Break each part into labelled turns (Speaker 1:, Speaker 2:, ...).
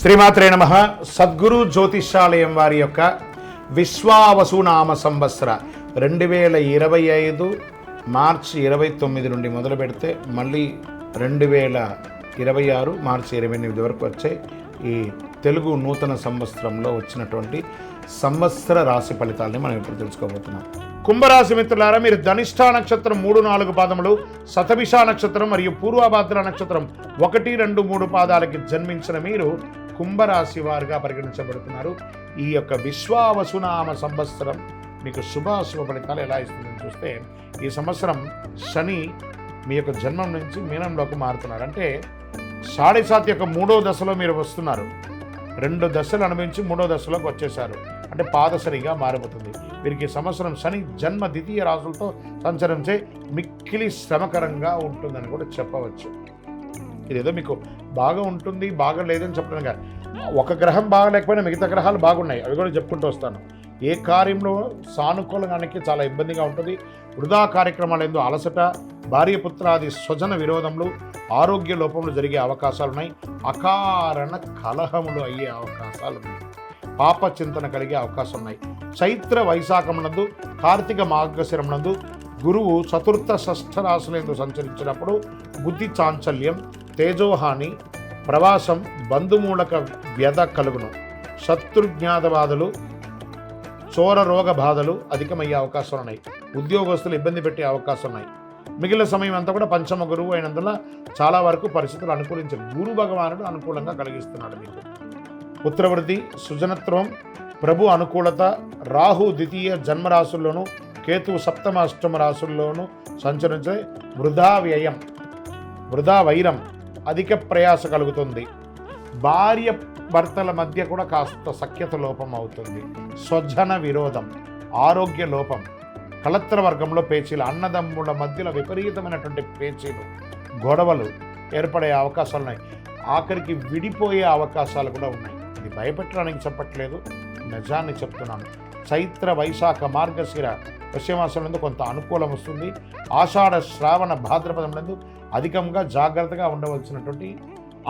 Speaker 1: శ్రీమాత్రే నమః. సద్గురు జ్యోతిష్యాలయం వారి యొక్క విశ్వావసునామ సంవత్సర 2025 మార్చి 29 నుండి మొదలు పెడితే మళ్ళీ 2026 మార్చి 28 వరకు వచ్చే ఈ తెలుగు నూతన సంవత్సరంలో వచ్చినటువంటి సంవత్సర రాశి ఫలితాలని మనం ఇప్పుడు తెలుసుకోబోతున్నాం. కుంభరాశి మిత్రులారా, మీరు ధనిష్ఠా నక్షత్రం 3-4 పాదములు, శతభిష నక్షత్రం మరియు పూర్వభాద్ర నక్షత్రం 1, 2, 3 పాదాలకి జన్మించిన మీరు కుంభరాశి వారుగా పరిగణించబడుతున్నారు. ఈ యొక్క విశ్వావసునామ సంవత్సరం మీకు శుభాశుభ ఫలితాలు ఎలా ఇస్తుందని చూస్తే, ఈ సంవత్సరం శని మీ యొక్క జన్మం నుంచి మీనంలోకి మారుతున్నారు. అంటే 7.5 యొక్క 3వ దశలో మీరు వస్తున్నారు. 2 దశలు అనుభవించి 3వ దశలోకి వచ్చేసారు. అంటే పాదశనిగా మారిపోతుంది. వీరికి సంవత్సరం శని జన్మ ద్వితీయ రాశులతో సంచరించే మిక్కిలి శ్రమకరంగా ఉంటుందని కూడా చెప్పవచ్చు. ఇదేదో మీకు బాగా ఉంటుంది, బాగా లేదని చెప్పడం కాదు. ఒక గ్రహం బాగలేకపోయినా మిగతా గ్రహాలు బాగున్నాయి, అవి కూడా చెప్పుకుంటూ వస్తాను. ఏ కార్యంలో సానుకూలంగానికి చాలా ఇబ్బందిగా ఉంటుంది. వృధా కార్యక్రమాలు ఎందు అలసట, భార్యపుత్రాది స్వజన విరోధములు, ఆరోగ్య లోపములు జరిగే అవకాశాలు ఉన్నాయి. అకారణ కలహములు అయ్యే అవకాశాలు ఉన్నాయి. పాప చింతన కలిగే అవకాశం ఉన్నాయి. చైత్ర వైశాఖమునందు, కార్తీక మార్గశిరమునందు గురువు చతుర్థ షష్ఠ రాశులందు సంచరించినప్పుడు బుద్ధి చాంచల్యం, తేజోహాని, ప్రవాసం, బంధుమూలక వ్యధ కలుగును. శత్రుజ్ఞాత బాధలు, చోర రోగ బాధలు అధికమయ్యే అవకాశాలు ఉన్నాయి. ఉద్యోగస్తులు ఇబ్బంది పెట్టే అవకాశం ఉన్నాయి. మిగిలిన సమయం అంతా కూడా పంచమ గురువు అయినందువల్ల చాలా వరకు పరిస్థితులు అనుకూలించే గురు భగవానుడు అనుకూలంగా కలిగిస్తున్నాడు. మీకు పుత్రవృద్ధి, సృజనత్వం, ప్రభు అనుకూలత, రాహు ద్వితీయ జన్మరాశుల్లోనూ, కేతువు సప్తమ అష్టమ రాశుల్లోనూ సంచరించే వృధా వ్యయం, వృధా వైరం, అధిక ప్రయాస కలుగుతుంది. భార్య భర్తల మధ్య కూడా కాస్త సఖ్యత లోపం అవుతుంది. స్వజన విరోధం, ఆరోగ్య లోపం, కళత్ర వర్గంలో పేచీలు, అన్నదమ్ముల మధ్యలో విపరీతమైనటువంటి పేచీలు, గొడవలు ఏర్పడే అవకాశాలు ఉన్నాయి. ఆఖరికి విడిపోయే అవకాశాలు కూడా ఉన్నాయి. ఇది భయపెట్టడానికి చెప్పట్లేదు, నిజాన్ని చెప్తున్నాను. చైత్ర వైశాఖ మార్గశిర పశ్చిమాసనందు కొంత అనుకూలం వస్తుంది. ఆషాఢ శ్రావణ భాద్రపదములందు అధికంగా జాగ్రత్తగా ఉండవలసినటువంటి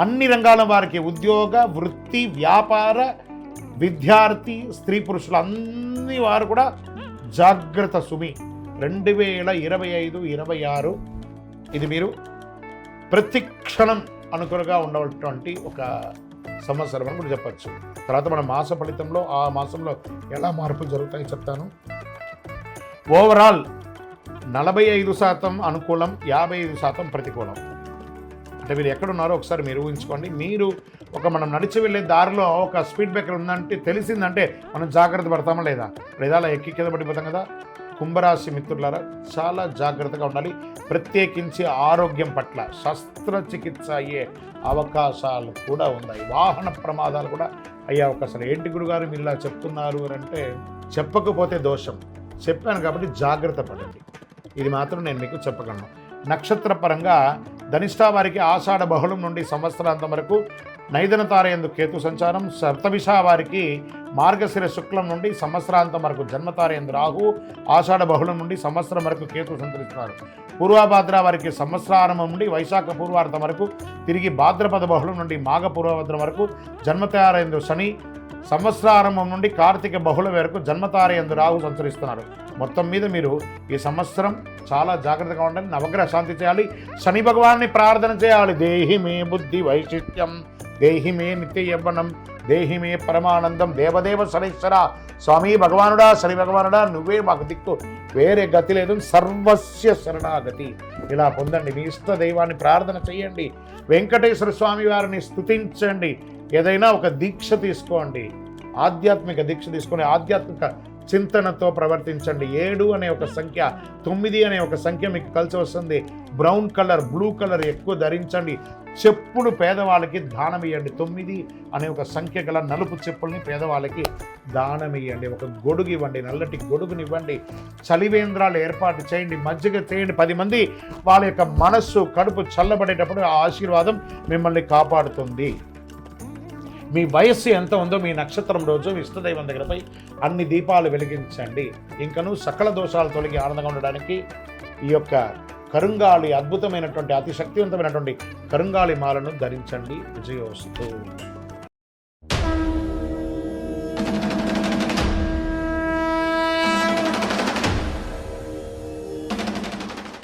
Speaker 1: అన్ని రంగాల వారికి, ఉద్యోగ, వృత్తి, వ్యాపార, విద్యార్థి, స్త్రీ పురుషులు అన్ని వారు కూడా జాగ్రత్త సుమి. 2025, 26 ఇది మీరు ప్రతి క్షణం అనుకూలంగా ఉండవలటువంటి ఒక సంవత్సరం అని కూడా చెప్పచ్చు. తర్వాత మన మాస ఫలితంలో ఆ మాసంలో ఎలా మార్పులు జరుగుతాయో చెప్తాను. ఓవరాల్ 45% అనుకూలం, 55% ప్రతికూలం. అంటే మీరు ఎక్కడున్నారో ఒకసారి మీరు ఊహించుకోండి. మీరు మనం నడిచి వెళ్ళే దారిలో ఒక స్పీడ్ బ్రేకర్ ఉందంటే, తెలిసిందంటే మనం జాగ్రత్త పడతామా లేదా? లేదా అలా ఎక్కి కింద పడిపోతాం కదా. కుంభరాశి మిత్రులారా, చాలా జాగ్రత్తగా ఉండాలి. ప్రత్యేకించి ఆరోగ్యం పట్ల శస్త్రచికిత్స అయ్యే అవకాశాలు కూడా ఉన్నాయి. వాహన ప్రమాదాలు కూడా అయ్యే అవకాశాలు. ఏంటి గురుగారు మీరు ఇలా చెప్తున్నారు అని అంటే, చెప్పకపోతే దోషం, చెప్పాను కాబట్టి జాగ్రత్త పడండి. ఇది మాత్రం నేను మీకు చెప్పగలను. నక్షత్ర పరంగా ధనిష్ఠా వారికి ఆషాఢ బహుళం నుండి సంవత్సరాంతం వరకు నైదన తారయందు కేతు సంచారం. శతభిష వారికి మార్గశిర శుక్లం నుండి సంవత్సరాంతం వరకు జన్మతారయందు రాహు, ఆషాఢ బహుళం నుండి సంవత్సరం వరకు కేతు సంచరిస్తున్నారు. పూర్వభాద్ర వారికి సంవత్సరారంభం నుండి వైశాఖ పూర్వార్థం వరకు, తిరిగి భాద్రపద బహుళం నుండి మాఘ పూర్వభద్రం వరకు జన్మతారయందు శని, సంవత్సరారంభం నుండి కార్తీక బహుళ వరకు జన్మతారయందు రాహు సంచరిస్తున్నారు. మొత్తం మీద మీరు ఈ సంవత్సరం చాలా జాగ్రత్తగా ఉండాలి. నవగ్రహ శాంతి చేయాలి. శని భగవాన్ని ప్రార్థన చేయాలి. దేహి మే బుద్ధి వైశిష్ట్యం, దేహి మే నిత్య యవ్వనం, దేహి మే పరమానందం, దేవదేవ శనీశ్వర, స్వామి భగవానుడా, శని భగవానుడా, నువ్వే మాకు దిక్కు, వేరే గతి లేదు, సర్వస్య శరణాగతి. ఇలా పొందండి. మీ ఇష్ట దైవాన్ని ప్రార్థన చేయండి. వెంకటేశ్వర స్వామి వారిని స్తుతించండి. ఏదైనా ఒక దీక్ష తీసుకోండి, ఆధ్యాత్మిక దీక్ష తీసుకొని ఆధ్యాత్మిక చింతనతో ప్రవర్తించండి. 7 అనే ఒక సంఖ్య, 9 అనే ఒక సంఖ్య మీకు కలిసి వస్తుంది. బ్రౌన్ కలర్, బ్లూ కలర్ ఎక్కువ ధరించండి. చెప్పులు పేదవాళ్ళకి దానం ఇవ్వండి. 9 అనే ఒక సంఖ్య గల నలుపు చెప్పుల్ని పేదవాళ్ళకి దానం ఇవ్వండి. ఒక గొడుగు ఇవ్వండి, నల్లటి గొడుగునివ్వండి. చలివేంద్రాలు ఏర్పాటు చేయండి, మజ్జిగ చేయండి. 10 మంది వాళ్ళ యొక్క మనస్సు, కడుపు చల్లబడేటప్పుడు ఆ ఆశీర్వాదం మిమ్మల్ని కాపాడుతుంది. మీ వయస్సు ఎంత ఉందో మీ నక్షత్రం రోజు ఇష్టదైవం దగ్గరపై అన్ని దీపాలు వెలిగించండి. ఇంకను సకల దోషాలు తొలగి ఆనందంగా ఉండడానికి ఈ యొక్క కరుంగాళి, అద్భుతమైనటువంటి అతి శక్తివంతమైనటువంటి కరుంగాళి మాలను ధరించండి. విజయోస్తు.